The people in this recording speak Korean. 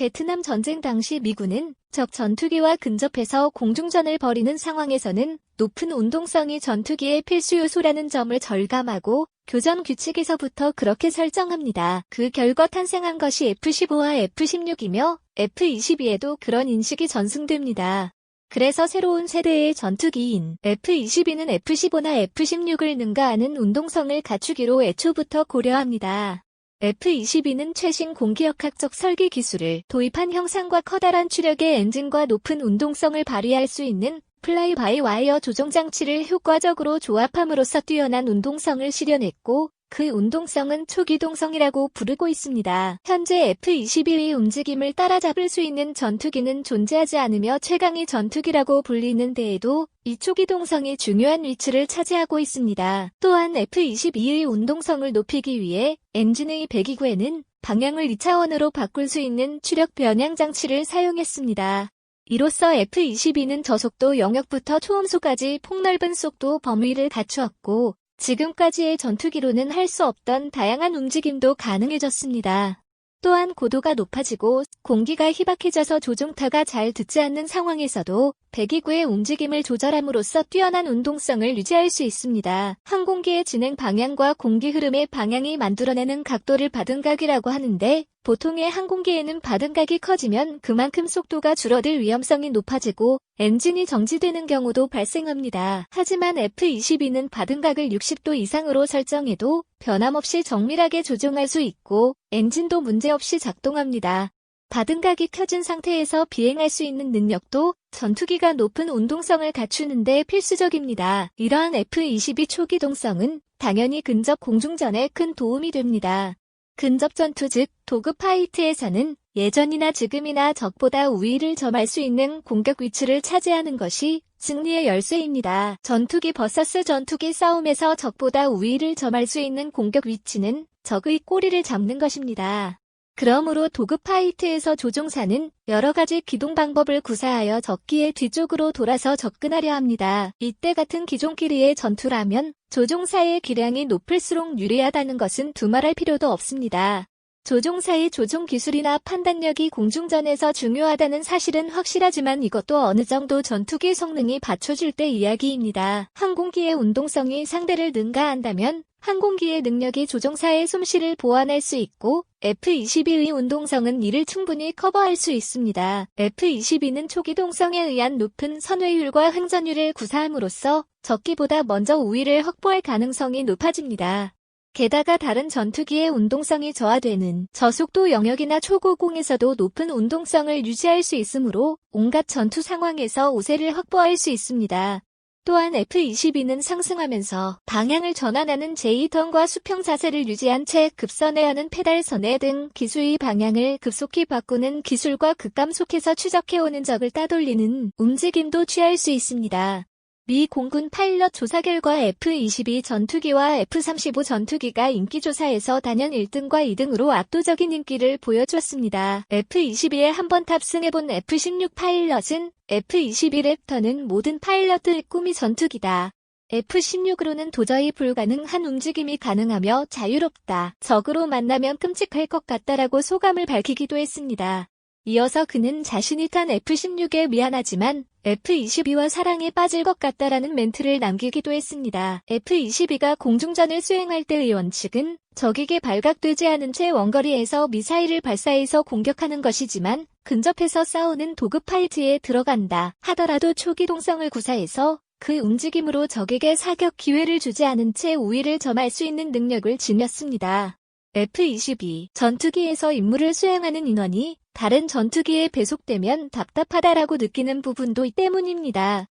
베트남 전쟁 당시 미군은 적 전투기와 근접해서 공중전을 벌이는 상황에서는 높은 운동성이 전투기의 필수 요소라는 점을 절감하고 교전 규칙에서부터 그렇게 설정합니다. 그 결과 탄생한 것이 F-15와 F-16이며 F-22에도 그런 인식이 전승됩니다. 그래서 새로운 세대의 전투기인 F-22는 F-15나 F-16을 능가하는 운동성을 갖추기로 애초부터 고려합니다. F-22는 최신 공기역학적 설계 기술을 도입한 형상과 커다란 추력의 엔진과 높은 운동성을 발휘할 수 있는 플라이-바이-와이어 조종 장치를 효과적으로 조합함으로써 뛰어난 운동성을 실현했고, 그 운동성은 초기동성이라고 부르고 있습니다. 현재 F-22의 움직임을 따라잡을 수 있는 전투기는 존재하지 않으며 최강의 전투기라고 불리는 데에도 이 초기동성이 중요한 위치를 차지하고 있습니다. 또한 F-22의 운동성을 높이기 위해 엔진의 배기구에는 방향을 2차원으로 바꿀 수 있는 추력 변향 장치를 사용했습니다. 이로써 F-22는 저속도 영역부터 초음속까지 폭넓은 속도 범위를 갖추었고, 지금까지의 전투기로는 할 수 없던 다양한 움직임도 가능해졌습니다. 또한 고도가 높아지고 공기가 희박해져서 조종타가 잘 듣지 않는 상황에서도 배기구의 움직임을 조절함으로써 뛰어난 운동성을 유지할 수 있습니다. 항공기의 진행 방향과 공기 흐름의 방향이 만들어내는 각도를 바등각이라고 하는데, 보통의 항공기에는 바등각이 커지면 그만큼 속도가 줄어들 위험성이 높아지고 엔진이 정지되는 경우도 발생합니다. 하지만 F-22는 바등각을 60도 이상으로 설정해도 변함없이 정밀하게 조종할 수 있고 엔진도 문제없이 작동합니다. 바등각이 켜진 상태에서 비행할 수 있는 능력도 전투기가 높은 운동성을 갖추는 데 필수적입니다. 이러한 F-22 초기동성은 당연히 근접 공중전에 큰 도움이 됩니다. 근접 전투 즉 도그 파이트에서는 예전이나 지금이나 적보다 우위를 점할 수 있는 공격 위치를 차지하는 것이 승리의 열쇠입니다. 전투기 vs 전투기 싸움에서 적보다 우위를 점할 수 있는 공격 위치는 적의 꼬리를 잡는 것입니다. 그러므로 도그 파이트에서 조종사는 여러 가지 기동 방법을 구사하여 적기의 뒤쪽으로 돌아서 접근하려 합니다. 이때 같은 기종끼리의 전투라면 조종사의 기량이 높을수록 유리하다는 것은 두말할 필요도 없습니다. 조종사의 조종 기술이나 판단력이 공중전에서 중요하다는 사실은 확실하지만 이것도 어느 정도 전투기 성능이 받쳐줄 때 이야기입니다. 항공기의 운동성이 상대를 능가한다면 항공기의 능력이 조종사의 솜씨를 보완할 수 있고 F-22의 운동성은 이를 충분히 커버할 수 있습니다. F-22는 초기동성에 의한 높은 선회율과 횡전율을 구사함으로써 적기보다 먼저 우위를 확보할 가능성이 높아집니다. 게다가 다른 전투기의 운동성이 저하되는 저속도 영역이나 초고공에서도 높은 운동성을 유지할 수 있으므로 온갖 전투 상황에서 우세를 확보할 수 있습니다. 또한 F-22는 상승하면서 방향을 전환하는 제2턴과 수평 자세를 유지한 채 급선회하는 페달 선회 등 기수의 방향을 급속히 바꾸는 기술과 극감속해서 추적해오는 적을 따돌리는 움직임도 취할 수 있습니다. 미 공군 파일럿 조사 결과 F-22 전투기와 F-35 전투기가 인기조사에서 단연 1등과 2등으로 압도적인 인기를 보여주었습니다. F-22에 한번 탑승해본 F-16 파일럿은 F-22 랩터는 모든 파일럿의 꿈이 전투기다. F-16으로는 도저히 불가능한 움직임이 가능하며 자유롭다. 적으로 만나면 끔찍할 것 같다라고 소감을 밝히기도 했습니다. 이어서 그는 자신이 탄 F-16에 미안하지만 F-22와 사랑에 빠질 것 같다라는 멘트를 남기기도 했습니다. F-22가 공중전을 수행할 때의 원칙은 적에게 발각되지 않은 채 원거리에서 미사일을 발사해서 공격하는 것이지만 근접해서 싸우는 도그파이트에 들어간다 하더라도 초기동성을 구사해서 그 움직임으로 적에게 사격 기회를 주지 않은 채 우위를 점할 수 있는 능력을 지녔습니다. F-22 전투기에서 임무를 수행하는 인원이 다른 전투기에 배속되면 답답하다라고 느끼는 부분도 때문입니다.